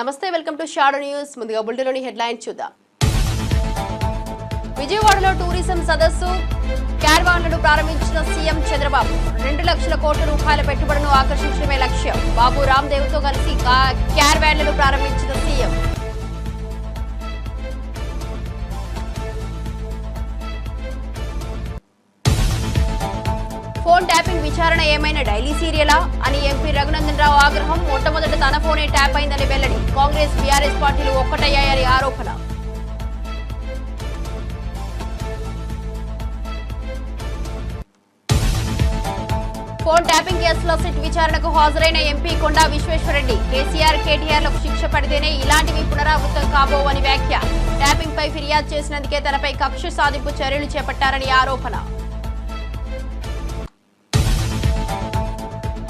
నమస్తే, welcome to shadow news. ముందుగా బులెటిన్లోని headline చూద్దాం. విజయవాడలో టూరిజం సదస్సు క్యారవాన్లను ప్రారంభించిన సీఎం చంద్రబాబు. 2 లక్షల కోట్ల రూపాయల పెట్టుబడులను ఆకర్షించడమే లక్ష్యం. బాబు రామ్దేవ్తో కలిసి క్యారవాన్లను ప్రారంభించిన సీఎం. ఫోన్ ట్యాపింగ్ విచారణ ఏమైనా డైలీ సీరియలా అని ఎంపీ రఘునందన్ రావు ఆగ్రహం. మొట్టమొదట తన ఫోనే ట్యాప్ అయిందని వెల్లడి. కాంగ్రెస్ బీఆర్ఎస్ పార్టీలు ఒక్కటయ్యాయని ఆరోపణ. ఫోన్ ట్యాపింగ్ కేసులో సిట్ విచారణకు హాజరైన ఎంపీ కొండా విశ్వేశ్వరరెడ్డి. కేసీఆర్ కేటీఆర్లకు శిక్ష పడితేనే ఇలాంటివి పునరావృతం కాబోవని వ్యాఖ్య. ట్యాపింగ్ పై ఫిర్యాదు చేసినందుకే తనపై కక్ష సాధింపు చర్యలు చేపట్టారని ఆరోపణ.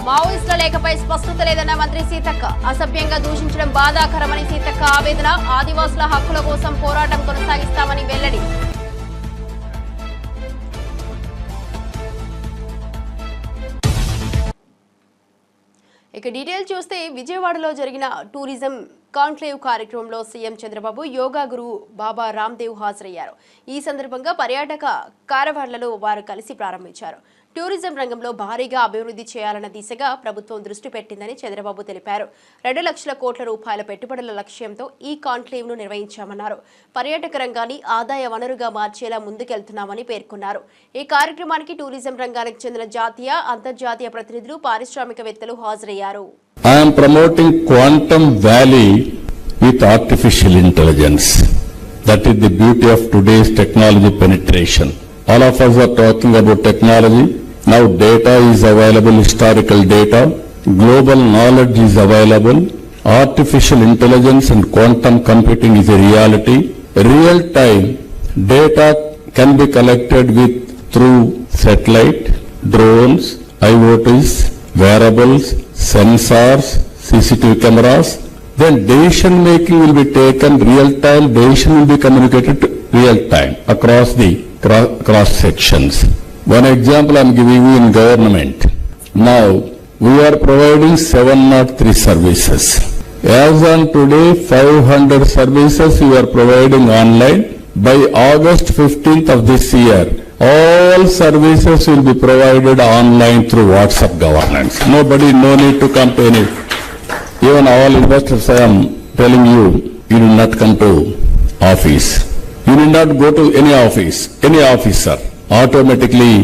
మావోయిస్టుల లేఖపై స్పష్టత లేదన్న మంత్రి సీతక్క. అసభ్యంగా దూషించడం బాధాకరమని సీతక్క ఆవేదన. ఆదివాసుల హక్కుల కోసం పోరాటం కొనసాగిస్తామని వెల్లడి. ఇక డీటెయిల్ చూస్తే, విజయవాడలో జరిగిన టూరిజం కాన్క్లేవ్ కార్యక్రమంలో సీఎం చంద్రబాబు, యోగా గురువు బాబా రామ్దేవ్ హాజరయ్యారు. ఈ సందర్భంగా పర్యాటక కారవాన్లను వారు కలిసి ప్రారంభించారు. టూరిజం రంగంలో భారీగా అభివృద్ధి చేయాలన్న దిశగా ప్రభుత్వం దృష్టి పెట్టిందని చంద్రబాబు తెలిపారు. 2 లక్షల కోట్ల రూపాయల పెట్టుబడుల లక్ష్యంతో ఈ కాన్క్లేవ్ ను నిర్వహించామన్నారు. పర్యాటక రంగాన్ని ఆదాయ వనరుగా మార్చేలా ముందుకెళ్తున్నామని పేర్కొన్నారు. ఈ కార్యక్రమానికి టూరిజం రంగానికి చెందిన జాతీయ, అంతర్జాతీయ ప్రతినిధులు, పారిశ్రామికవేత్తలు హాజరయ్యారు. I am promoting Quantum Valley with artificial intelligence. That is the beauty of today's technology penetration. All of us are talking about technology. Now data is available, historical data. Global knowledge is available. Artificial intelligence and quantum computing is a reality. Real-time data can be collected through satellite, drones, IoTs, wearables, sensors, CCTV cameras. Then decision making will be taken real time. Decision will be communicated real time across the cross sections. One example I am giving you in government. Now we are providing 703 services. As on today, 500 services we are providing online. By August 15th of this year, all services will be provided online through WhatsApp governance. Nobody, no need to come to any. Even all investors, I am telling you, you do not come to office. You need not go to any office, any officer. Automatically,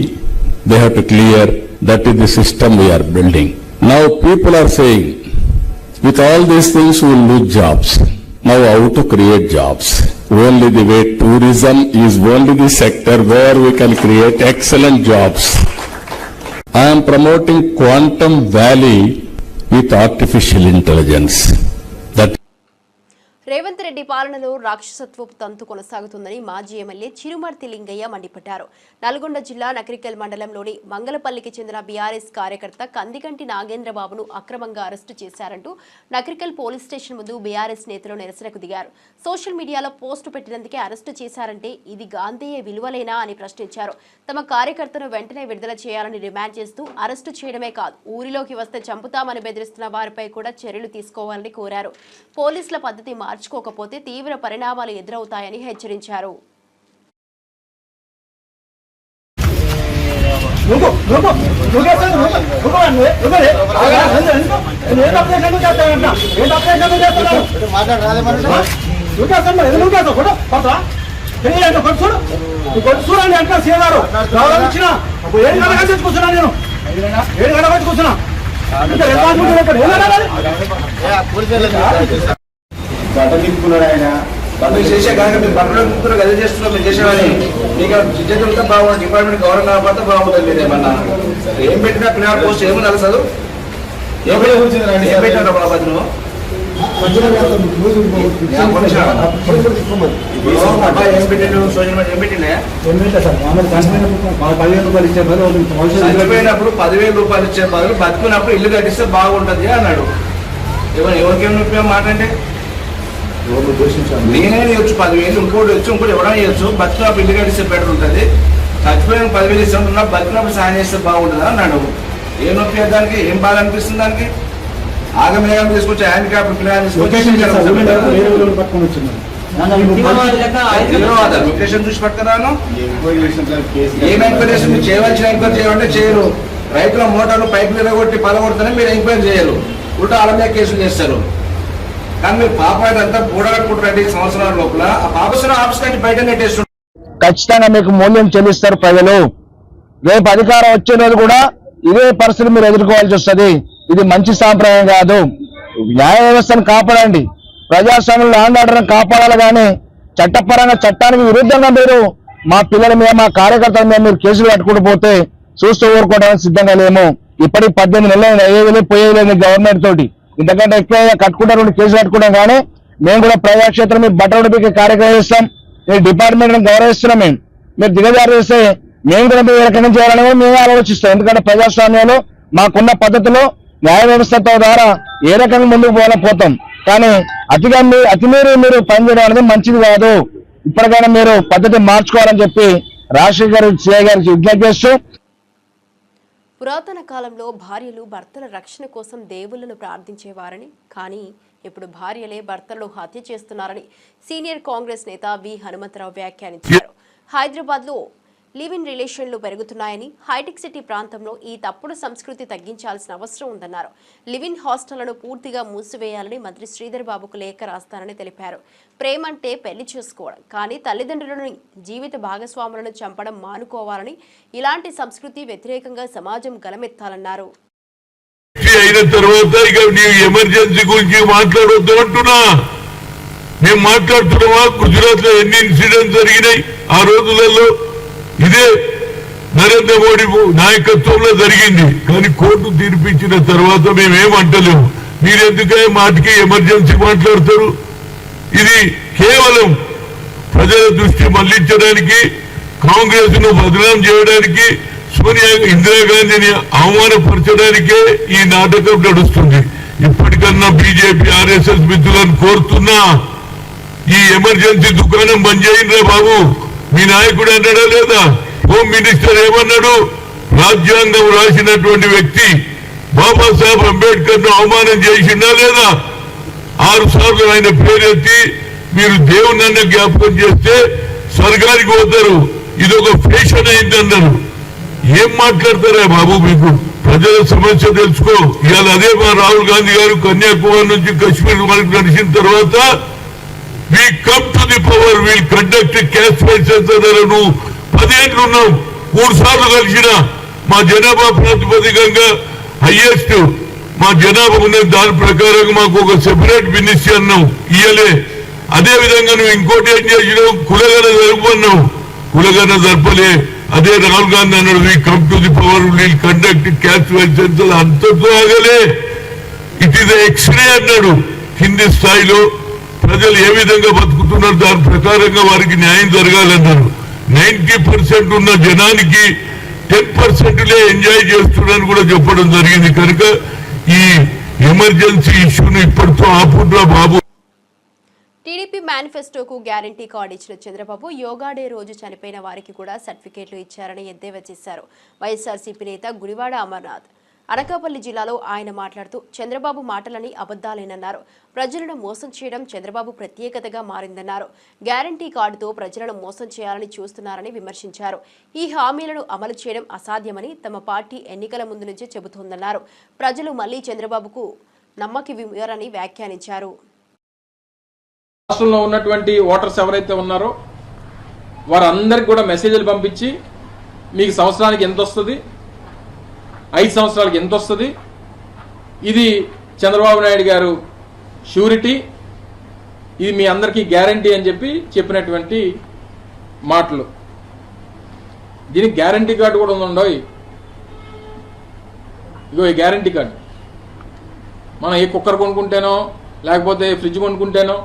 they have to clear. That is the system we are building. Now people are saying, with all these things we will lose jobs. Now how to create jobs? Only the way tourism is only the sector where we can create excellent jobs. I am promoting Quantum Valley with artificial intelligence. Revanth Reddy పాలనలో రాక్షసత్వపు తంతు కొనసాగుతుందని మాజీ MLA Chirumarthi Lingaiah మండిపడ్డారు. నల్గొండ జిల్లా నకరికల్ మండలంలోని మంగళపల్లికి చెందిన BRS కార్యకర్త కందికంటి నాగేంద్రబాబును అక్రమంగా అరెస్టు చేశారంటూ నకరికల్ పోలీస్ స్టేషన్ ముందు బీఆర్ఎస్ నేతలు నిరసనకు దిగారు. సోషల్ మీడియాలో పోస్టు పెట్టినందుకే అరెస్టు చేశారంటే ఇది గాంధేయ విలువలేనా అని ప్రశ్నించారు. తమ కార్యకర్తను వెంటనే విడుదల చేయాలని డిమాండ్ చేస్తూ అరెస్టు చేయడమే కాదు, ఊరిలోకి వస్తే చంపుతామని బెదిరిస్తున్న వారిపై కూడా చర్యలు తీసుకోవాలని కోరారు. పోలీసుల పద్ధతి మార్చుకోకపోతే తీవ్ర పరిణామాలు ఎదురవుతాయని హెచ్చరించారు. బట్ట నింపుకున్నాడు ఆయన. మీరు చేసే కాక మీరు బట్టలు నింపుకున్నారు, గది చేస్తున్నారు, మీరు చేసేవాని మీకు జిజ్జంతా బాగుంటుంది. డిపార్ట్మెంట్ గౌరవం కాకపోతే బాగుంటుంది. మీరు ఏమన్నా ఏం పెట్టినా పిల్లల పోస్ట్ ఏమో నలసదు. ఏం పెట్టారు బాబా నువ్వు? ఏం పెట్టాడు? సోషల్ మీడియా ఏం పెట్టినా? చనిపోయినప్పుడు 10,000 రూపాయలు ఇచ్చే బదులు బతుకున్నప్పుడు ఇల్లు కట్టిస్తే బాగుంటుంది అన్నాడు. ఎవరికేం నొప్పి మాట అంటే నేనే ఇవ్వచ్చు 10,000, ఇంకోటి వచ్చి ఇంకోటి ఎవరైనా ఇవ్వచ్చు. బతుకున్నప్పుడు ఇల్లు కట్టిస్తే బెటర్ ఉంటుంది. చచ్చిపోయిన 10,000 ఇస్తున్నా, బతుకున్నప్పుడు సాయం చేస్తే బాగుంటుందా అన్నాడు. ఏం నొప్పి దానికి? ఏం బాధ అనిపిస్తుంది దానికి? ఆగమేఘం తీసుకొచ్చి హ్యాండిక్యాప్ పిల్లలు లొకేషన్ చూసి పట్టుకున్నాను. ఏం ఎంక్వైరీ మీరు చేయవలసిన ఎంక్వైరీ చేయాలంటే చేయరు. రైతుల మోటార్లు పైపులు ఎరగొట్టి పలగొడుతూనే మీరు ఎంక్వైరీ చేయరు, ఉల్టా వాళ్ళ మీద కేసులు చేస్తారు. కానీ మీరు పాప అంతా కూడగట్టుకుంటారు. 2 సంవత్సరాల లోపల ఆ పాపసిన ఆఫీస్ కంటే బయట నెట్టేస్తున్నారు. ఖచ్చితంగా మీకు మూల్యం చెల్లిస్తారు ప్రజలు. రేపు అధికారం వచ్చే రోజు కూడా ఇదే పరిస్థితి మీరు ఎదుర్కోవాల్సి వస్తుంది. ఇది మంచి సాంప్రదాయం కాదు. న్యాయ వ్యవస్థను కాపాడండి, ప్రజాస్వామ్యం ల్యాండ్ ఆర్డర్ని కాపాడాలి. కానీ చట్టపరంగా చట్టానికి విరుద్ధంగా మీరు మా పిల్లల మీద మా కార్యకర్తల మీద మీరు కేసులు కట్టుకుంటూ పోతే చూస్తూ ఊరుకోవడానికి సిద్ధంగా లేము. ఇప్పటికి 18 నెలలు అయ్యేది పోయేది గవర్నమెంట్ తోటి. ఇంతకంటే ఎక్కువ కట్టుకుంటారు, కేసులు కట్టుకుంటాం. కానీ మేము కూడా ప్రజాక్షేత్రం మీ బట్టలు పీకే కార్యక్రమం చేస్తాం. మీ డిపార్ట్మెంట్ గౌరవిస్తున్నాం. మీరు దిగజారు చేస్తే మేము కూడా మీరు ఎక్కడి నుంచి చేయాలని మేమే ఆలోచిస్తాం. ఎందుకంటే ప్రజాస్వామ్యంలో మాకున్న పద్ధతిలో న్యాయ వ్యవస్థ ద్వారా ఏ రకంగా ముందుకు పోతాం. కానీ అతిమీరి మీరు పనిచేయడం అనేది మంచిది కాదు. ఇప్పటికైనా మీరు పద్ధతి మార్చుకోవాలని చెప్పి రాజశేఖర్ సిఐ గారికి విజ్ఞప్తి చేస్తూ, పురాతన కాలంలో భార్యలు భర్తల రక్షణ కోసం దేవుళ్లను ప్రార్థించేవారని, కానీ ఇప్పుడు భార్యలే భర్తలను హత్య చేస్తున్నారని సీనియర్ కాంగ్రెస్ నేత వి హనుమంతరావు వ్యాఖ్యానించారు. హైదరాబాద్లో లివ్ ఇన్ రిలేషన్లు పెరుగుతున్నాయని, హైటెక్ సిటీ ప్రాంతంలో ఈ తప్పుడు సంస్కృతి తగ్గించాల్సిన అవసరం ఉందన్నారు. లివ్ ఇన్ హాస్టళ్లను పూర్తిగా మూసివేయాలని మంత్రి శ్రీధర్ బాబుకు లేఖ రాస్తారని తెలిపారు. ప్రేమంటే పెళ్లి చేసుకోవడం, కానీ తల్లిదండ్రులను జీవిత భాగస్వాములను చంపడం మానుకోవాలని, ఇలాంటి సంస్కృతి వ్యతిరేకంగా సమాజం గలమెత్తాలన్నారు. అయిన తర్వాత ఇక నీవు ఎమర్జెన్సీ గురించి మాట్లాడొద్దు అంటున్నా. మేము మాట్లాడుతున్నామా? గుజరాత్ లో ఎన్ని ఇన్సిడెంట్స్ జరిగినాయి ఆ రోజులలో. ఇదే నరేంద్ర మోడీ నాయకత్వంలో జరిగింది. కానీ కోర్టు తీర్పిచ్చిన తర్వాత మేమేమంటలేము. మీరెందుకే మాటికి ఎమర్జెన్సీ మాట్లాడతారు? ఇది కేవలం ప్రజల దృష్టి మళ్లించడానికి, కాంగ్రెస్ ను బదనాం చేయడానికి, సోనియా ఇందిరాగాంధీని అవమానపరచడానికే ఈ నాటకం నడుస్తుంది. ఇప్పటికన్నా బీజేపీ ఆర్ఎస్ఎస్ మిత్రులను కోరుతున్నా, ఈ ఎమర్జెన్సీ దుకాణం బంద్ చేయండి బాబు. మీ నాయకుడు అన్నాడా లేదా? హోమ్ మినిస్టర్ ఏమన్నాడు? రాజ్యాంగం రాసినటువంటి వ్యక్తి బాబాసాహెబ్ అంబేద్కర్ ను అవమానం చేసిందా లేదా? 6 సార్లు ఆయన పేరెత్తి మీరు దేవునన్న జ్ఞాపకం చేస్తే స్వర్గానికి పోతారు, ఇదొక ఫ్యాషన్ అయిందన్నారు. ఏం మాట్లాడతారా బాబు? మీకు ప్రజల సమస్య తెలుసుకో. ఇవాళ అదే మా రాహుల్ గాంధీ గారు కన్యాకుమారి నుంచి కశ్మీర్ వరకు నడిచిన తర్వాత we come to the power, we'll conduct a caste census అన్నారు. నువ్వు 10 ఏళ్ళు ఉన్నావు, 3 సార్లు కలిసిన. మా జనాభా ప్రాతిపదికంగా హైయెస్ట్ మా జనాభా ఉన్నది, దాని ప్రకారంగా మాకు ఒక సెపరేట్ మినిస్ట్రీ అన్నావు, ఇయ్యలే. అదే విధంగా నువ్వు ఇంకోటి ఏం చేసినావు? కులగన జరుపుకున్నావు, కులగన జరపలే. అదే రాహుల్ గాంధీ అన్నాడు, we come to the power, will conduct caste census. అంతతో ఆగలే, ఇట్ ఈస్ ఎక్స్రే అన్నాడు. కింది స్థాయిలో ప్రజలు ఏ విధంగా బతుకుతున్నారు దాని ప్రకారంగా వారికి న్యాయం జరగాలన్నారు. 90% ఉన్న జనానికి 10%లే ఎంజాయ్ చేస్తున్నారని కూడా చెప్పడం జరిగింది. కనుక ఈ ఎమర్జెన్సీ ఇష్యూను ఇప్పటితో ఆపుడ్రా బాబు. టీడీపీ మేనిఫెస్టోకు గ్యారంటీ కార్డు ఇచ్చిన చంద్రబాబు యోగా డే రోజు చనిపోయిన వారికి కూడా సర్టిఫికేట్లు ఇచ్చారని ఎద్దేవా చేశారు. వైఎస్ఆర్సీపీ నేత గుడివాడ అమర్నాథ్ అనకాపల్లి జిల్లాలో ఆయన మాట్లాడుతూ చంద్రబాబు మాటలని అబద్దాలేనన్నారు. ప్రజలను మోసం చేయడం చంద్రబాబు ప్రత్యేకతగా మారిందన్నారు. గ్యారంటీ కార్డుతో ప్రజలను మోసం చేయాలని చూస్తున్నారని విమర్శించారు. ఈ హామీలను అమలు చేయడం అసాధ్యమని తమ పార్టీ ఎన్నికల ముందు నుంచే చెబుతోందన్నారు. ప్రజలు మళ్లీ చంద్రబాబుకు నమ్మకమివ్వరని వ్యాఖ్యానించారు. రాష్ట్రంలో ఉన్నటువంటి ఓటర్స్ ఎవరైతే ఉన్నారో వారందరికి కూడా మెసేజ్లు పంపించి మీకు సంవత్సరానికి ఎంత వస్తుంది, 5 సంవత్సరాలకి ఎంత వస్తుంది, ఇది చంద్రబాబు నాయుడు గారు షూరిటీ, ఇది మీ అందరికీ గ్యారంటీ అని చెప్పినటువంటి మాటలు. దీనికి గ్యారంటీ కార్డు కూడా ఉందండో. ఇగో ఈ గ్యారంటీ కార్డు మనం ఏ కుక్కర్ కొనుక్కుంటేనో, లేకపోతే ఫ్రిడ్జ్ కొనుక్కుంటేనో,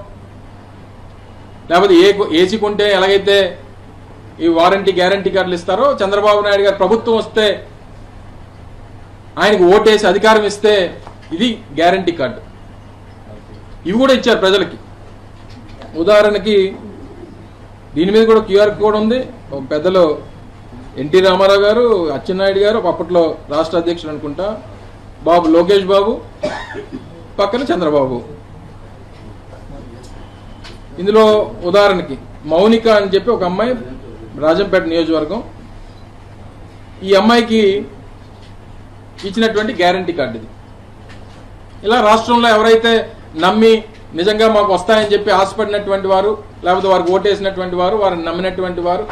లేకపోతే ఏసీ కొంటే ఎలాగైతే ఈ వారంటీ గ్యారంటీ కార్డులు ఇస్తారో, చంద్రబాబు నాయుడు గారు ప్రభుత్వం వస్తే ఆయనకు ఓటేసి అధికారం ఇస్తే ఇది గ్యారంటీ కార్డు. ఇవి కూడా ఇచ్చారు ప్రజలకి. ఉదాహరణకి దీని మీద కూడా క్యూఆర్ కోడ్ ఉంది. పెద్దలు ఎన్టీ రామారావు గారు, అచ్చెన్నాయుడు గారు, అప్పట్లో రాష్ట్ర అధ్యక్షుడు అనుకుంటా, లోకేష్ బాబు, పక్కన చంద్రబాబు. ఇందులో ఉదాహరణకి మౌనిక అని చెప్పి ఒక అమ్మాయి, రాజంపేట నియోజకవర్గం. ఈ అమ్మాయికి ఇచ్చినటువంటి గ్యారంటీ కార్డు ఇది. ఇలా రాష్ట్రంలో ఎవరైతే నమ్మి నిజంగా మాకు వస్తాయని చెప్పి ఆశపడినటువంటి వారు, లేకపోతే వారికి ఓటేసినటువంటి వారు, వారిని నమ్మినటువంటి వారు,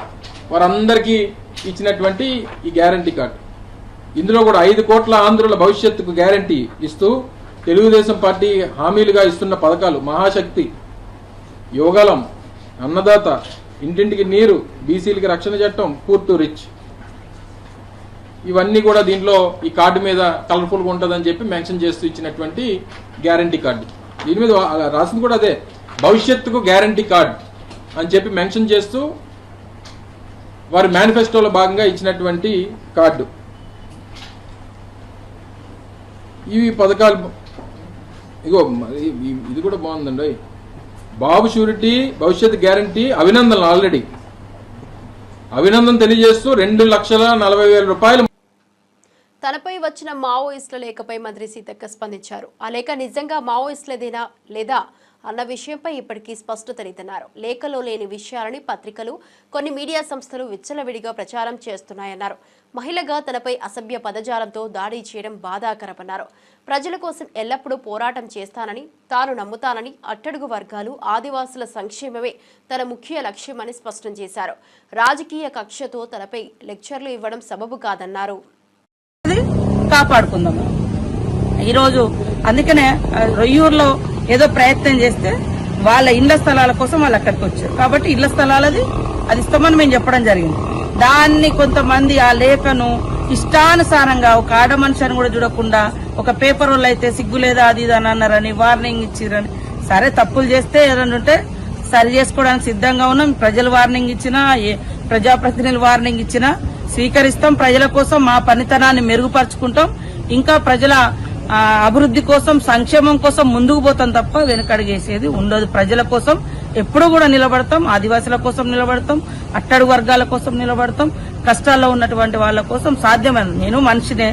వారందరికీ ఇచ్చినటువంటి ఈ గ్యారంటీ కార్డు. ఇందులో కూడా 5 కోట్ల ఆంధ్రుల భవిష్యత్తుకు గ్యారంటీ ఇస్తూ తెలుగుదేశం పార్టీ హామీలుగా ఇస్తున్న పథకాలు మహాశక్తి, యోగలం, అన్నదాత, ఇంటింటికి నీరు, బీసీలకి రక్షణ చట్టం, పూర్ టు రిచ్, ఇవన్నీ కూడా దీంట్లో ఈ కార్డు మీద కలర్ఫుల్గా ఉంటుందని చెప్పి మెన్షన్ చేస్తూ ఇచ్చినటువంటి గ్యారంటీ కార్డు. దీని మీద రాసింది కూడా అదే, భవిష్యత్తుకు గ్యారంటీ కార్డు అని చెప్పి మెన్షన్ చేస్తూ వారి మేనిఫెస్టోలో భాగంగా ఇచ్చినటువంటి కార్డు. ఇవి పథకాలు. ఇగో ఇది కూడా బాగుందండి. బాబు షూరిటీ భవిష్యత్ గ్యారంటీ అభినందనలు. ఆల్రెడీ అభినందన తెలియజేస్తూ 2,40,000 రూపాయలు. తనపై వచ్చిన మావోయిస్టుల లేఖపై మంత్రి సీతక్క స్పందించారు. ఆ లేఖ నిజంగా మావోయిస్టులదేనా లేదా అన్న విషయంపై ఇప్పటికీ స్పష్టతనిద్దన్నారు. లేఖలో లేని విషయాలని పత్రికలు, కొన్ని మీడియా సంస్థలు విచ్చలవిడిగా ప్రచారం చేస్తున్నాయన్నారు. మహిళగా తనపై అసభ్య పదజాలంతో దాడి చేయడం బాధాకరమన్నారు. ప్రజల కోసం ఎల్లప్పుడూ పోరాటం చేస్తానని, తాను నమ్ముతానని, అట్టడుగు వర్గాలు, ఆదివాసుల సంక్షేమమే తన ముఖ్య లక్ష్యమని స్పష్టం చేశారు. రాజకీయ కక్షతో తనపై లెక్చర్లు ఇవ్వడం సబబు కాదన్నారు. కాపాడుకుందాం ఈరోజు. అందుకనే రొయ్యూరులో ఏదో ప్రయత్నం చేస్తే వాళ్ళ ఇళ్ల స్థలాల కోసం వాళ్ళు అక్కడికి వచ్చారు. కాబట్టి ఇళ్ల స్థలాలది అది ఇస్తామని మేము చెప్పడం జరిగింది. దాన్ని కొంతమంది ఆ లేఖను ఇష్టానుసారంగా ఒక ఆడ మనిషిని కూడా చూడకుండా ఒక పేపర్ వాళ్ళు అయితే సిగ్గు లేదా అది ఇది అని అన్నారని, వార్నింగ్ ఇచ్చిరని. సరే, తప్పులు చేస్తే ఏదైనా ఉంటే సరి చేసుకోవడానికి సిద్ధంగా ఉన్నాం. ప్రజలు వార్నింగ్ ఇచ్చినా, ప్రజాప్రతినిధులు వార్నింగ్ ఇచ్చినా స్వీకరిస్తాం. ప్రజల కోసం మా పనితనాన్ని మెరుగుపరుచుకుంటాం. ఇంకా ప్రజల అభివృద్ధి కోసం, సంక్షేమం కోసం ముందుకు పోతాం తప్ప వెనుకడుగేసేది ఉండదు. ప్రజల కోసం ఎప్పుడు కూడా నిలబడతాం. ఆదివాసుల కోసం నిలబడతాం, అట్టడుగు వర్గాల కోసం నిలబడతాం, కష్టాల్లో ఉన్నటువంటి వాళ్ళ కోసం సాధ్యమైన. నేను మనిషినే.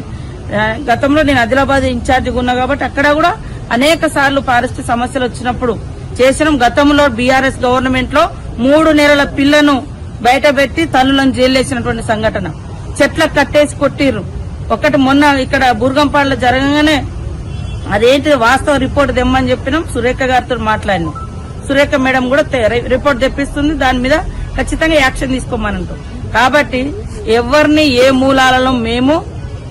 గతంలో నేను ఆదిలాబాద్ ఇన్ఛార్జిగా ఉన్నా కాబట్టి అక్కడ కూడా అనేక సార్లు పారిశుద్ధ్య సమస్యలు వచ్చినప్పుడు చేసినాం. గతంలో బీఆర్ఎస్ గవర్నమెంట్ లో 3 నెలల పిల్లను బయట పెట్టి తల్లులను జైలేసినటువంటి సంఘటన. చెట్లకు కట్టేసి కొట్టిర్రు. ఒకటి మొన్న ఇక్కడ బుర్గంపాడులో జరగగానే అదేంటి వాస్తవ రిపోర్ట్ తెమ్మని చెప్పినాం. సురేఖ గారితో మాట్లాడినాం. సురేఖ మేడం కూడా రిపోర్ట్ తెప్పిస్తుంది. దాని మీద ఖచ్చితంగా యాక్షన్ తీసుకోమనంటాం. కాబట్టి ఎవరిని ఏ మూలాలలో మేము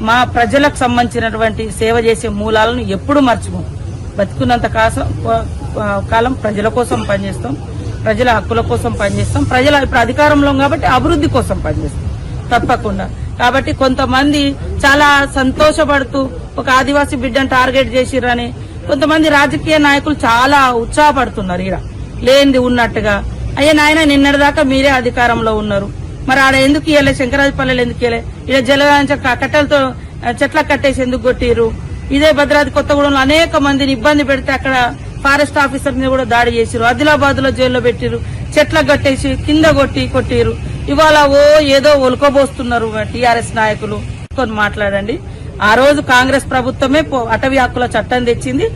మా ప్రజలకు సంబంధించినటువంటి సేవ చేసే మూలాలను ఎప్పుడు మర్చిపోం. బతుకున్నంత కాలం ప్రజల కోసం పనిచేస్తాం, ప్రజల హక్కుల కోసం పనిచేస్తాం. ప్రజల ఇప్పుడు అధికారంలో కాబట్టి అభివృద్ధి కోసం పనిచేస్తాం తప్పకుండా. కాబట్టి కొంతమంది చాలా సంతోషపడుతూ ఒక ఆదివాసీ బిడ్డను టార్గెట్ చేసిరని కొంతమంది రాజకీయ నాయకులు చాలా ఉత్సాహపడుతున్నారు. ఈడ లేనిది ఉన్నట్టుగా. అయ్యే నాయన, నిన్నటిదాకా మీరే అధికారంలో ఉన్నారు, మరి ఆడ ఎందుకు ఇయ్యలే? శంకరాజపల్లెలు ఎందుకు ఇయ్యలే? ఇలా జల కట్టెలతో చెట్లకు కట్టేసి ఎందుకు కొట్టిరు? ఇదే భద్రాద్రి కొత్తగూడెంలో అనేక మందిని ఇబ్బంది పెడితే అక్కడ ఫారెస్ట్ ఆఫీసర్ మీద కూడా దాడి చేసిరు. ఆదిలాబాద్ లో జైల్లో పెట్టిరు. చెట్లకు కట్టేసి కింద కొట్టిరు. ఇవాళ ఏదో ఒలుకోబోస్తున్నారు టీఆర్ఎస్ నాయకులు. మాట్లాడండి. ఆ రోజు కాంగ్రెస్ ప్రభుత్వమే అటవీ హక్కుల చట్టం తెచ్చింది.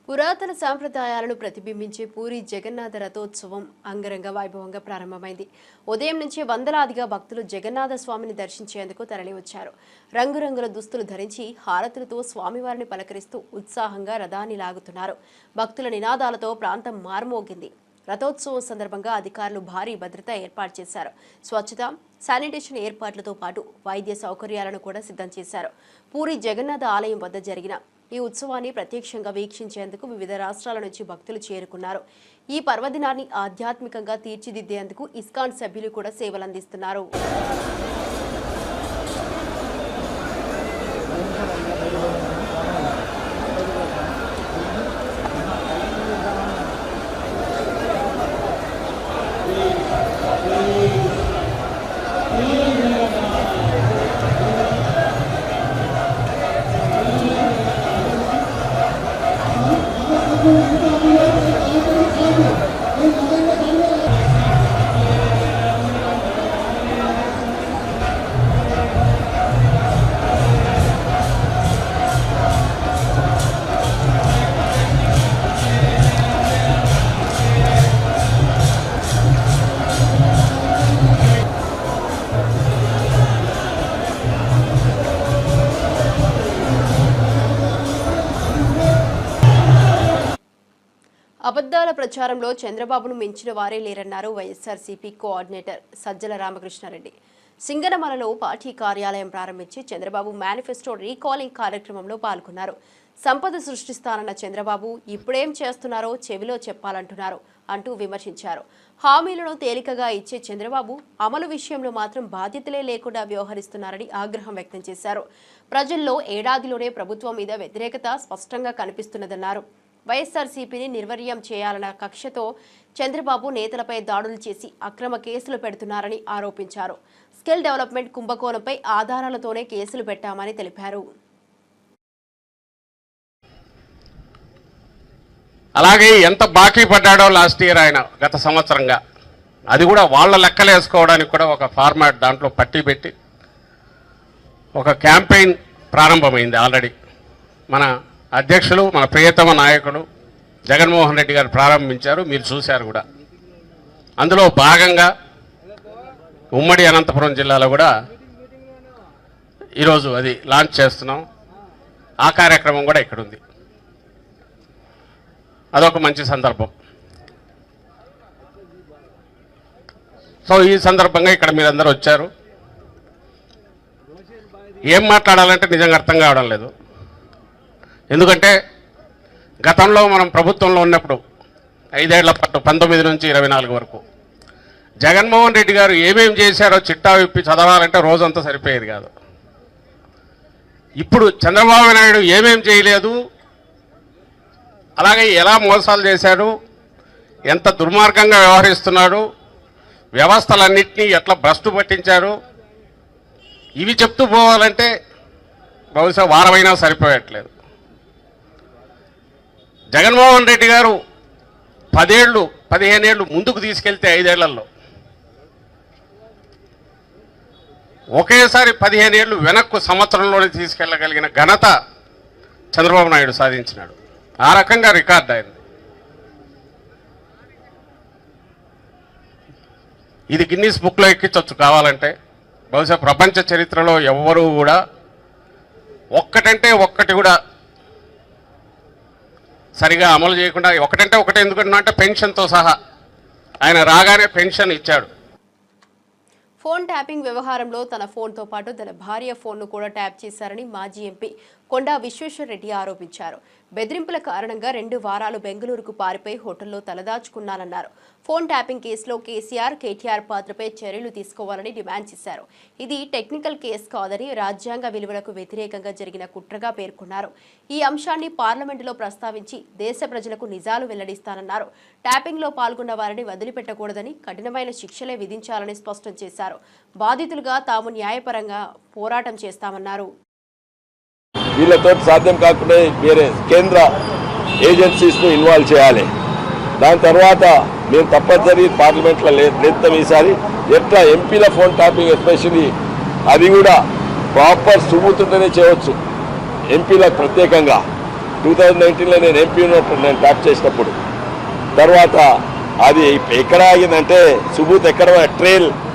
పురాతన సాంప్రదాయాలను ప్రతిబింబించే పూరి జగన్నాథ రథోత్సవం అంగరంగ వైభవంగా ప్రారంభమైంది. ఉదయం నుంచే వందలాదిగా భక్తులు జగన్నాథ స్వామిని దర్శించేందుకు తరలివచ్చారు. రంగురంగుల దుస్తులు ధరించి హారతులతో స్వామివారిని పలకరిస్తూ ఉత్సాహంగా రథాన్ని లాగుతున్నారు. భక్తుల నినాదాలతో ప్రాంతం మారుమోగింది. రథోత్సవం సందర్భంగా అధికారులు భారీ భద్రత ఏర్పాటు చేశారు. స్వచ్ఛత, శానిటేషన్ ఏర్పాట్లతో పాటు వైద్య సౌకర్యాలను కూడా సిద్ధం చేశారు. పూరి జగన్నాథ ఆలయం వద్ద జరిగిన ఈ ఉత్సవాన్ని ప్రత్యక్షంగా వీక్షించేందుకు వివిధ రాష్ట్రాల నుంచి భక్తులు చేరుకున్నారు. ఈ పర్వదినాన్ని ఆధ్యాత్మికంగా తీర్చిదిద్దేందుకు ఇస్కాన్ సభ్యులు కూడా సేవలందిస్తున్నారు. అబద్ధాల ప్రచారంలో చంద్రబాబును మించిన వారే లేరన్నారు వైఎస్ఆర్సీపీ కోఆర్డినేటర్ సజ్జల రామకృష్ణారెడ్డి. సింగనమలలో పార్టీ కార్యాలయం ప్రారంభించి చంద్రబాబు మేనిఫెస్టో రీకాలింగ్ కార్యక్రమంలో పాల్గొన్నారు. సంపద సృష్టిస్తానన్న చంద్రబాబు ఇప్పుడేం చేస్తున్నారో చెవిలో చెప్పాలంటున్నారు అంటూ విమర్శించారు. హామీలను తేలికగా ఇచ్చే చంద్రబాబు అమలు విషయంలో మాత్రం బాధ్యతలే లేకుండా వ్యవహరిస్తున్నారని ఆగ్రహం వ్యక్తం చేశారు. ప్రజల్లో ఏడాదిలోనే ప్రభుత్వం మీద వ్యతిరేకత స్పష్టంగా కనిపిస్తున్నదన్నారు. వైఎస్ఆర్సీపీని నిర్వీర్యం చేయాలన్న కక్షతో చంద్రబాబు నేతలపై దాడులు చేసి అక్రమ కేసులు పెడుతున్నారని ఆరోపించారు. స్కిల్ డెవలప్మెంట్ కుంభకోణంపై ఆధారాలతోనే కేసులు పెట్టామని తెలిపారు. అలాగే ఎంత బాకీ పడ్డాడో లాస్ట్ ఇయర్ ఆయన గత సంవత్సరంగా అది కూడా వాళ్ళ లెక్కలు వేసుకోవడానికి కూడా ఒక ఫార్మాట్ దాంట్లో పట్టి పెట్టి ఒక క్యాంపెయిన్ ప్రారంభమైంది. ఆల్రెడీ మన అధ్యక్షులు మన ప్రియతమ నాయకుడు జగన్మోహన్ రెడ్డి గారు ప్రారంభించారు, మీరు చూశారు కూడా. అందులో భాగంగా ఉమ్మడి అనంతపురం జిల్లాలో కూడా ఈరోజు అది లాంచ్ చేస్తున్నాం. ఆ కార్యక్రమం కూడా ఇక్కడ ఉంది. అదొక మంచి సందర్భం. సో ఈ సందర్భంగా ఇక్కడ మీరందరూ వచ్చారు. ఏం మాట్లాడాలంటే నిజంగా అర్థం కావడం లేదు. ఎందుకంటే గతంలో మనం ప్రభుత్వంలో ఉన్నప్పుడు 5 ఏళ్ల పాటు 19 నుంచి 24 వరకు జగన్మోహన్ రెడ్డి గారు ఏమేం చేశారో చిట్టా విప్పి చదవాలంటే రోజంతా సరిపోయేది కాదు. ఇప్పుడు చంద్రబాబు నాయుడు ఏమేం చేయలేదు, అలాగే ఎలా మోసాలు చేశాడు, ఎంత దుర్మార్గంగా వ్యవహరిస్తున్నాడు, వ్యవస్థలన్నింటినీ ఎట్లా భ్రష్టు పట్టించాడు, ఇవి చెప్తూ పోవాలంటే బహుశా వారమైనా సరిపోయట్లేదు. జగన్మోహన్ రెడ్డి గారు 10 ఏళ్ళు 15 ఏళ్ళు ముందుకు తీసుకెళ్తే 5 ఏళ్లలో ఒకేసారి 15 ఏళ్ళు వెనక్కు సంవత్సరంలోనే తీసుకెళ్లగలిగిన ఘనత చంద్రబాబు నాయుడు సాధించినాడు. ఆ రకంగా రికార్డ్ అయింది. ఇది గిన్నీస్ బుక్లో ఎక్కించవచ్చు కావాలంటే. బహుశా ప్రపంచ చరిత్రలో ఎవ్వరూ కూడా ఒక్కటంటే ఒక్కటి కూడా సరిగా అమలు చేయకుండా, ఒకటంటే ఒకటి ఎందుకంటున్నా అంటే పెన్షన్తో సహా ఆయన రాగానే పెన్షన్ ఇచ్చాడు. ఫోన్ ట్యాపింగ్ వ్యవహారంలో తన ఫోన్తో పాటు తన భార్య ఫోన్ను కూడా ట్యాప్ చేశారని మాజీ ఎంపీ కొండా విశ్వేశ్వరరెడ్డి ఆరోపించారు. బెదిరింపుల కారణంగా 2 వారాలు బెంగళూరుకు పారిపోయి హోటల్లో తలదాచుకున్నానన్నారు. ఫోన్ ట్యాపింగ్ కేసులో కేటీఆర్ పాత్రపై చర్యలు తీసుకోవాలని డిమాండ్ చేశారు. ఇది టెక్నికల్ కేసు కాదని రాజ్యాంగ విలువలకు వ్యతిరేకంగా జరిగిన కుట్రగా పేర్కొన్నారు. ఈ అంశాన్ని పార్లమెంటులో ప్రస్తావించి దేశ ప్రజలకు నిజాలు వెల్లడిస్తానన్నారు. ట్యాపింగ్లో పాల్గొన్న వారిని వదిలిపెట్టకూడదని, కఠినమైన శిక్షలే విధించాలని స్పష్టం చేశారు. బాధితులుగా తాము న్యాయపరంగా పోరాటం చేస్తామన్నారు. వీళ్ళతో సాధ్యం కాకుండా వేరే కేంద్ర ఏజెన్సీస్ను ఇన్వాల్వ్ చేయాలి. దాని తర్వాత మేము తప్పనిసరి పార్లమెంట్లో లేస్తాం. ఈసారి ఎట్లా ఎంపీల ఫోన్ ట్యాపింగ్ ఎస్పెషల్లీ అది కూడా ప్రాపర్ సుబూతుంటేనే చేయవచ్చు. ఎంపీలకు ప్రత్యేకంగా 2019లో నేను ఎంపీ ఉన్నప్పుడు నేను ట్యాప్ చేసినప్పుడు తర్వాత అది ఎక్కడ ఆగిందంటే సుబూత్ ఎక్కడ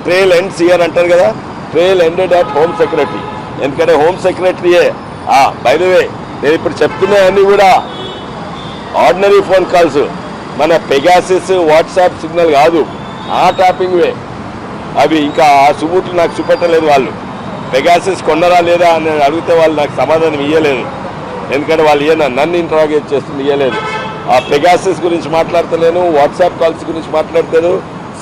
ట్రైల్ ఎండ్స్ హియర్ అంటారు కదా, trail ended at home secretary. ఎందుకంటే హోమ్ సెక్రటరీయే బై ద వే నేను ఇప్పుడు చెప్తున్నాయన్నీ కూడా ఆర్డినరీ ఫోన్ కాల్స్, మన పెగాసిస్ వాట్సాప్ సిగ్నల్ కాదు, ఆ ట్యాపింగ్ వే అవి. ఇంకా ఆ సుబూట్లు నాకు చూపెట్టలేదు. వాళ్ళు పెగాసిస్ కొన్నరా లేదా అని అడిగితే వాళ్ళు నాకు సమాధానం ఇవ్వలేదు. ఎందుకంటే వాళ్ళు నన్ను ఇంటరాగేట్ చేస్తుంది ఇవ్వలేదు. ఆ పెగాసిస్ గురించి మాట్లాడతలేను, వాట్సాప్ కాల్స్ గురించి మాట్లాడతాను,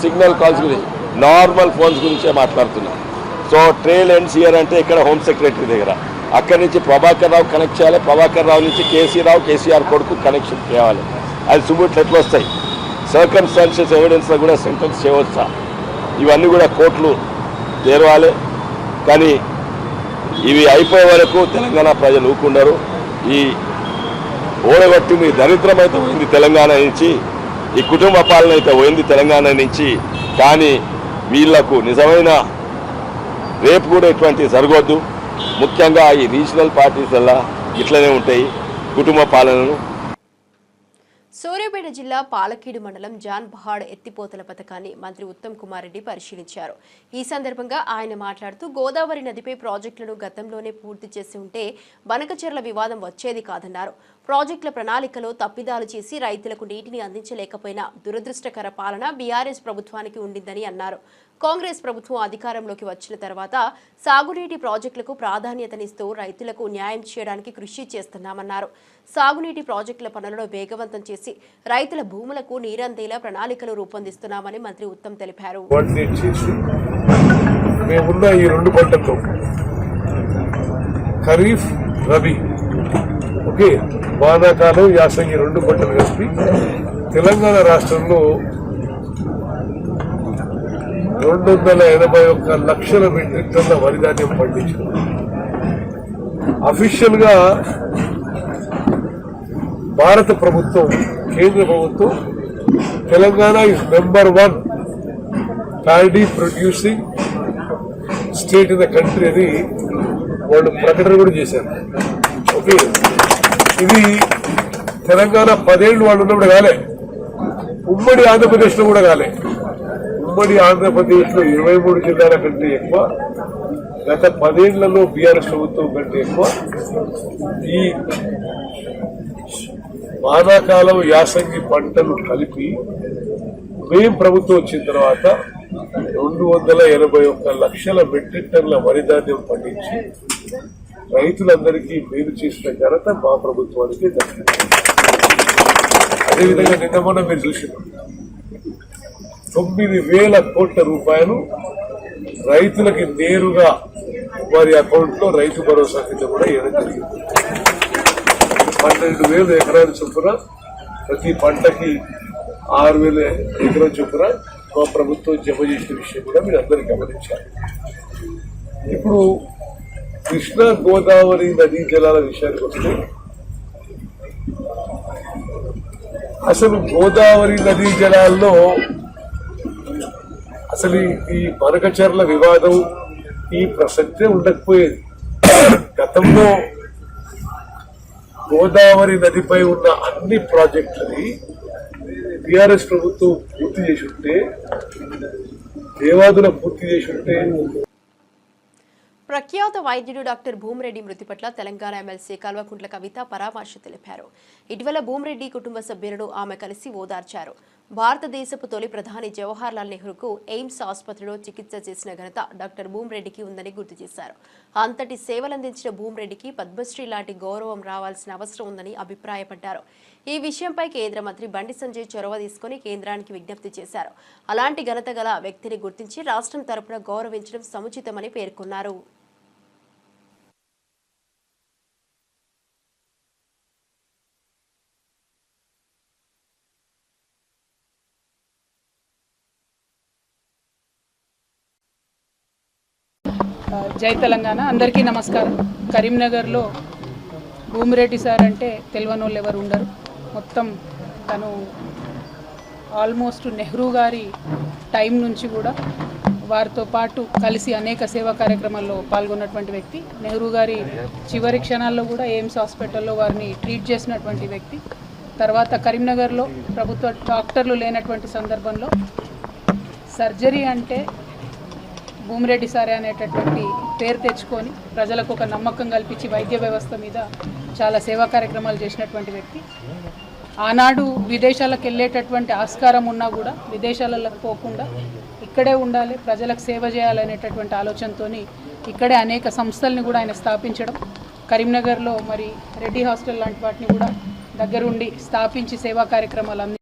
సిగ్నల్ కాల్స్ గురించి, నార్మల్ ఫోన్స్ గురించే మాట్లాడుతున్నాను. సో ట్రైల్ ఎండ్స్ హియర్ అంటే ఇక్కడ హోమ్ సెక్రటరీ దగ్గర, అక్కడి నుంచి ప్రభాకర్ రావు కనెక్ట్ చేయాలి, ప్రభాకర్ రావు నుంచి కేసీఆర్ కొడుకు కనెక్షన్ చేయాలి. అది సుబూట్లు ఎట్లా వస్తాయి? సర్కమ్స్టాన్షియస్ ఎవిడెన్స్లో కూడా సెంటెన్స్ చేయవచ్చా? ఇవన్నీ కూడా కోర్టులు తెరవాలి. కానీ ఇవి అయిపోయే వరకు తెలంగాణ ప్రజలు ఊరుకున్నారు. ఈ ఓడగొట్టి మీ దరిద్రం అయితే పోయింది తెలంగాణ నుంచి, ఈ కుటుంబ పాలన అయితే పోయింది తెలంగాణ నుంచి. కానీ వీళ్లకు నిజమైన రేపు కూడా ఇటువంటి జరగొద్దు. ముఖ్యంగా ఈ రీజనల్ పార్టీస్ వల్ల ఇట్లనే ఉంటాయి కుటుంబ పాలనలు. సూర్యాపేట జిల్లా పాలకీడు మండలం జాన్ బహాడ్ ఎత్తిపోతల పథకాన్ని మంత్రి ఉత్తమ్ కుమార్ రెడ్డి పరిశీలించారు. ఈ సందర్భంగా ఆయన మాట్లాడుతూ గోదావరి నదిపై ప్రాజెక్టులను గతంలోనే పూర్తి చేసి ఉంటే బనకచెర్ల వివాదం వచ్చేది కాదన్నారు. ప్రాజెక్టుల ప్రణాళికలో తప్పిదాలు చేసి రైతులకు నీటిని అందించలేకపోయినా దురదృష్టకర పాలన బీఆర్ఎస్ ప్రభుత్వానికి ఉండిందని అన్నారు. కాంగ్రెస్ ప్రభుత్వం అధికారంలోకి వచ్చిన తర్వాత సాగునీటి ప్రాజెక్టులకు ప్రాధాన్యతనిస్తూ రైతులకు న్యాయం చేయడానికి కృషి చేస్తున్నామన్నారు. సాగునీటి ప్రాజెక్టుల పనులను వేగవంతం చేసి రైతుల భూములకు నీరందేలా ప్రణాళికలు రూపొందిస్తున్నామని మంత్రి ఉత్తమ్ తెలిపారు. ఈ 2 పంటల్లో ఖరీఫ్ రబీ ఓకే వానాకాలం యాసంగి 2 పంటలు కలిపి తెలంగాణ రాష్ట్రంలో 281 లక్షల మెట్రిక్ టన్నుల వరి ధాన్యం పండించారు. అఫీషియల్ గా భారత ప్రభుత్వం కేంద్ర ప్రభుత్వం Telangana is number 1 paddy producing state in the country అని వాళ్ళు ప్రకటన కూడా చేశారు. ఓకే ఇది తెలంగాణ 10 ఏళ్ళు వాళ్ళు ఉన్నప్పుడు కాలే, ఉమ్మడి ఆంధ్రప్రదేశ్ లో కూడా కాలే. ఉమ్మడి ఆంధ్రప్రదేశ్ లో 23 జిల్లాల కంటే ఎక్కువ, గత 10 ఏళ్లలో బీఆర్ఎస్ ప్రభుత్వం కంటే ఎక్కువ ఈ వానాకాలం యాసంగి పంటలు కలిపి మేం ప్రభుత్వం వచ్చిన తర్వాత 281 లక్షల మెట్రిక్ టన్నుల వరి ధాన్యం పండించి రైతులందరికీ మేలు చేసిన ఘనత మా ప్రభుత్వానికి దక్కింది. అదేవిధంగా నిన్న మొన్న మీరు చూసినారు 9,000 కోట్ల రూపాయలు రైతులకి నేరుగా వారి అకౌంట్ లో రైతు భరోసా కింద కూడా ఇవ్వడం జరిగింది. 12,000 ఎకరాల చొప్పున ప్రతి పంటకి 6,000 ఎకరం చొప్పున మా ప్రభుత్వం జమ చేసిన విషయం కూడా మీరు అందరూ గమనించారు. ఇప్పుడు కృష్ణా గోదావరి నదీ జలాల విషయానికి వస్తే అసలు గోదావరి నదీ జలాల్లో అసలు ఈ బనకచెర్ల వివాదం ఈ ప్రసక్తే ఉండకపోయేది. గతంలో గోదావరి నదిపై ఉన్న అన్ని ప్రాజెక్టులని టీఆర్ఎస్ ప్రభుత్వం పూర్తి చేసి ఉంటే, దేవాదుల పూర్తి చేసి ఉంటే. ప్రఖ్యాత వైద్యుడు డాక్టర్ భూమిరెడ్డి మృతి పట్ల తెలంగాణ ఎమ్మెల్సీ కల్వకుంట్ల కవిత పరామర్శ తెలిపారు. ఇటీవల భూమిరెడ్డి కుటుంబ సభ్యులను ఆమె కలిసి ఓదార్చారు. భారతదేశపు తొలి ప్రధాని జవహర్ లాల్ నెహ్రూకు ఎయిమ్స్ ఆసుపత్రిలో చికిత్స చేసిన ఘనత డాక్టర్ భూమిరెడ్డికి ఉందని గుర్తు చేశారు. అంతటి సేవలందించిన భూమిరెడ్డికి పద్మశ్రీ లాంటి గౌరవం రావాల్సిన అవసరం ఉందని అభిప్రాయపడ్డారు. ఈ విషయంపై కేంద్ర మంత్రి బండి సంజయ్ చొరవ తీసుకుని కేంద్రానికి విజ్ఞప్తి చేశారు. అలాంటి ఘనత గల వ్యక్తిని గుర్తించి రాష్ట్రం తరపున గౌరవించడం సముచితమని పేర్కొన్నారు. జై తెలంగాణ. అందరికీ నమస్కారం. కరీంనగర్లో భూమిరెడ్డి సార్ అంటే తెలియని వాళ్ళు ఎవరు ఉండరు. మొత్తం తను ఆల్మోస్ట్ నెహ్రూ గారి టైం నుంచి కూడా వారితో పాటు కలిసి అనేక సేవా కార్యక్రమాల్లో పాల్గొన్నటువంటి వ్యక్తి. నెహ్రూ గారి చివరి క్షణాల్లో కూడా ఎయిమ్స్ హాస్పిటల్లో వారిని ట్రీట్ చేసినటువంటి వ్యక్తి. తర్వాత కరీంనగర్లో ప్రభుత్వ డాక్టర్లు లేనటువంటి సందర్భంలో సర్జరీ అంటే భూమిరెడ్డి సారే అనేటటువంటి పేరు తెచ్చుకొని ప్రజలకు ఒక నమ్మకం కల్పించి వైద్య వ్యవస్థ మీద చాలా సేవా కార్యక్రమాలు చేసినటువంటి వ్యక్తి. ఆనాడు విదేశాలకు వెళ్ళేటటువంటి ఆస్కారం ఉన్నా కూడా విదేశాలకు పోకుండా ఇక్కడే ఉండాలి, ప్రజలకు సేవ చేయాలనేటటువంటి ఆలోచనతో ఇక్కడే అనేక సంస్థల్ని కూడా ఆయన స్థాపించడం, కరీంనగర్లో మరి రెడ్డి హాస్టల్ లాంటి వాటిని కూడా దగ్గరుండి స్థాపించి సేవా కార్యక్రమాలు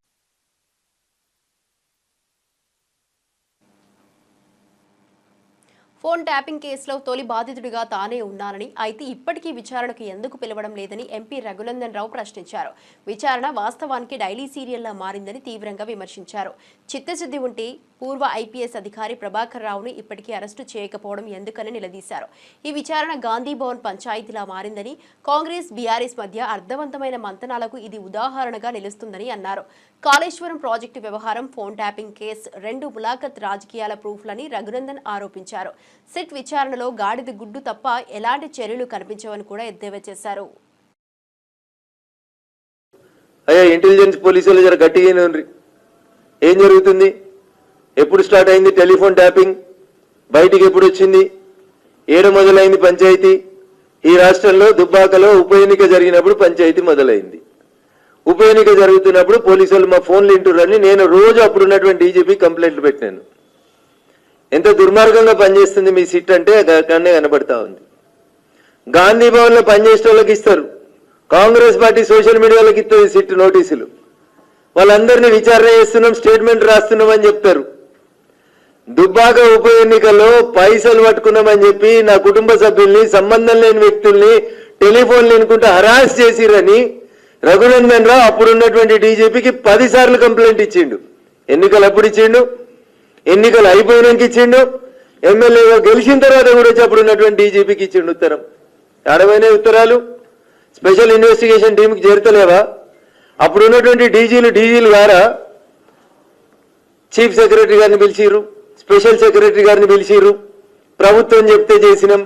ఫోన్ ట్యాపింగ్ కేసులో తొలి బాధితుడిగా తానే ఉన్నానని, అయితే ఇప్పటికీ విచారణకు ఎందుకు పిలవడం లేదని ఎంపీ రఘునందన్ రావు ప్రశ్నించారు. విచారణ వాస్తవానికి డైలీ సీరియల్లా మారిందని తీవ్రంగా విమర్శించారు. చిత్తశుద్ధి ఉంటే పూర్వ ఐపీఎస్ అధికారి ప్రభాకర్ రావును ఇప్పటికీ అరెస్టు చేయకపోవడం ఎందుకని నిలదీశారు. ఈ విచారణ గాంధీ భవన్ పంచాయతీలా మారిందని, కాంగ్రెస్ బీఆర్ఎస్ మధ్య అర్థవంతమైన మంతనాలకు ఇది ఉదాహరణగా నిలుస్తుందని అన్నారు. కాళేశ్వరం ప్రాజెక్టు వ్యవహారం, ఫోన్ ట్యాపింగ్ కేసు 2 ములాఖత్ రాజకీయాల ప్రూఫ్లని రఘునందన్ ఆరోపించారు. సిట్ విచారణలో గాడిద గుడ్డు తప్ప ఎలాంటి చర్యలు కనిపించవని కూడా ఎద్దేవా చేశారు. అయ్యా ఇంటెలిజెన్స్ పోలీసులు జర గట్టిగానే ఉండ్రి. ఏం జరుగుతుంది? ఎప్పుడు స్టార్ట్ అయింది టెలిఫోన్ ట్యాపింగ్? బయటికి ఎప్పుడు వచ్చింది? ఏడు మొదలైంది పంచాయతీ? ఈ రాష్ట్రంలో దుబ్బాకలో ఉప ఎన్నిక జరిగినప్పుడు పంచాయతీ మొదలైంది. ఉప ఎన్నిక జరుగుతున్నప్పుడు పోలీసులు మా ఫోన్లు వింటున్నారని నేను రోజు అప్పుడున్నటువంటి డీజీపీ కంప్లైంట్లు పెట్టినాను. ఎంత దుర్మార్గంగా పనిచేస్తుంది మీ సిట్ అంటే అక్కడనే కనబడతా ఉంది. గాంధీ భవన్లో పనిచేసే వాళ్ళకి ఇస్తారు, కాంగ్రెస్ పార్టీ సోషల్ మీడియాలోకి ఇస్తుంది సిట్ నోటీసులు. వాళ్ళందరినీ విచారణ చేస్తున్నాం, స్టేట్మెంట్ రాస్తున్నాం అని చెప్తారు. దుబ్బాక ఉప ఎన్నికల్లో పైసలు పట్టుకున్నామని చెప్పి నా కుటుంబ సభ్యుల్ని, సంబంధం లేని వ్యక్తుల్ని టెలిఫోన్లు ఎన్నుకుంటూ హరాస్ చేసిరని రఘునందన్ రావు అప్పుడున్నటువంటి డీజీపీకి 10 సార్లు కంప్లైంట్ ఇచ్చిండు. ఎన్నికలు అప్పుడు ఇచ్చిండు, ఎన్నికలు అయిపోయినాక ఇచ్చిండు, ఎమ్మెల్యేగా గెలిచిన తర్వాత కూడా వచ్చి అప్పుడున్నటువంటి డీజీపీకి ఇచ్చిండు ఉత్తరం. ఆడమైన ఉత్తరాలు స్పెషల్ ఇన్వెస్టిగేషన్ టీంకి చేరుతలేవా? అప్పుడున్నటువంటి డీజీలు గారా చీఫ్ సెక్రటరీ గారిని పిలిచిర్రు, స్పెషల్ సెక్రటరీ గారిని పిలిచిర్రు. ప్రభుత్వం చెప్తే చేసినాం,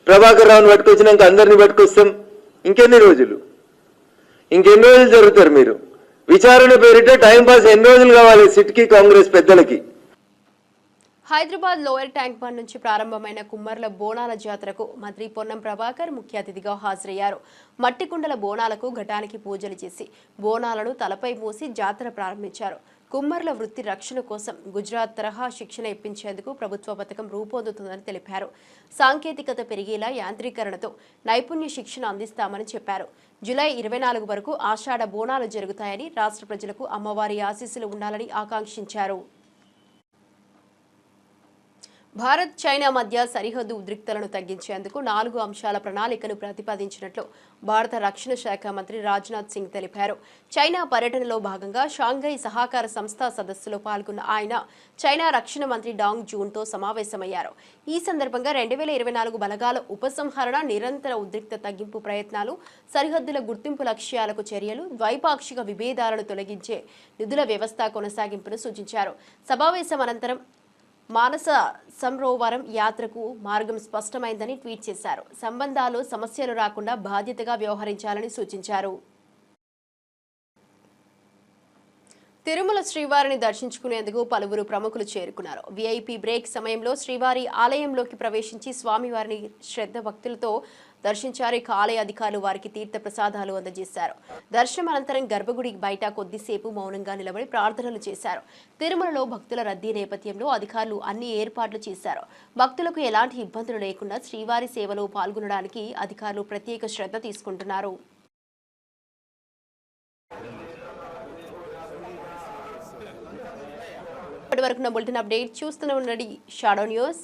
ప్రభాకర్ రావుని పట్టుకొచ్చినాక అందరినీ పట్టుకొస్తాం. ఇంకెన్ని రోజులు జరుగుతారు మీరు? విచారణ పేరిట టైంపాస్ ఎన్ని రోజులు కావాలి సిట్కి, కాంగ్రెస్ పెద్దలకి? హైదరాబాద్ లోయర్ ట్యాంక్ బండ్ నుంచి ప్రారంభమైన కుమ్మర్ల బోనాల జాతరకు మంత్రి పొన్నం ప్రభాకర్ ముఖ్య అతిథిగా హాజరయ్యారు. మట్టి కుండల బోనాలకు ఘటానికి పూజలు చేసి బోనాలను తలపై మూసి జాతర ప్రారంభించారు. కుమ్మర్ల వృత్తి రక్షణ కోసం గుజరాత్ తరహా శిక్షణ ఇప్పించేందుకు ప్రభుత్వ పథకం రూపొందుతుందని తెలిపారు. సాంకేతికత పెరిగేలా యాంత్రీకరణతో నైపుణ్య శిక్షణ అందిస్తామని చెప్పారు. జూలై 24 వరకు ఆషాఢ బోనాలు జరుగుతాయని, రాష్ట్ర ప్రజలకు అమ్మవారి ఆశీస్సులు ఉండాలని ఆకాంక్షించారు. భారత్ చైనా మధ్య సరిహద్దు ఉద్రిక్తలను తగ్గించేందుకు 4 అంశాల ప్రణాళికను ప్రతిపాదించినట్లు భారత రక్షణ శాఖ మంత్రి రాజ్నాథ్ సింగ్ తెలిపారు. చైనా పర్యటనలో భాగంగా షాంఘై సహకార సంస్థ సదస్సులో పాల్గొన్న ఆయన చైనా రక్షణ మంత్రి డాంగ్ జూన్తో సమావేశమయ్యారు. ఈ సందర్భంగా 2024 బలగాల ఉపసంహరణ, నిరంతర ఉద్రిక్త తగ్గింపు ప్రయత్నాలు, సరిహద్దుల గుర్తింపు లక్ష్యాలకు చర్యలు, ద్వైపాక్షిక విభేదాలను తొలగించే నిధుల వ్యవస్థ కొనసాగింపును సూచించారు. సమావేశం అనంతరం మానస సరోవరం యాత్రకు మార్గం స్పష్టమైందని ట్వీట్ చేశారు. సంబంధాలు సమస్యలు రాకుండా బాధ్యతగా వ్యవహరించాలని సూచించారు. తిరుమల శ్రీవారిని దర్శించుకునేందుకు పలువురు ప్రముఖులు చేరుకున్నారు. వీఐపీ బ్రేక్ సమయంలో శ్రీవారి ఆలయంలోకి ప్రవేశించి స్వామివారిని శ్రద్ధ భక్తులతో దర్శించారు. ఇక ఆలయ అధికారులు వారికి తీర్థ ప్రసాదాలు అందజేశారు. దర్శనం అనంతరం గర్భగుడి బయట కొద్దిసేపు మౌనంగా నిలబడి ప్రార్థనలు చేశారు. తిరుమలలో భక్తుల రద్దీ నేపథ్యంలో అధికారులు అన్ని ఏర్పాట్లు చేశారు. భక్తులకు ఎలాంటి ఇబ్బందులు లేకుండా శ్రీవారి సేవలో పాల్గొనడానికి అధికారులు ప్రత్యేక శ్రద్ధ తీసుకుంటున్నారు. ఇప్పటివరకు నా బులెటిన్ అప్డేట్ చూస్తూనే ఉండండి షాడో న్యూస్.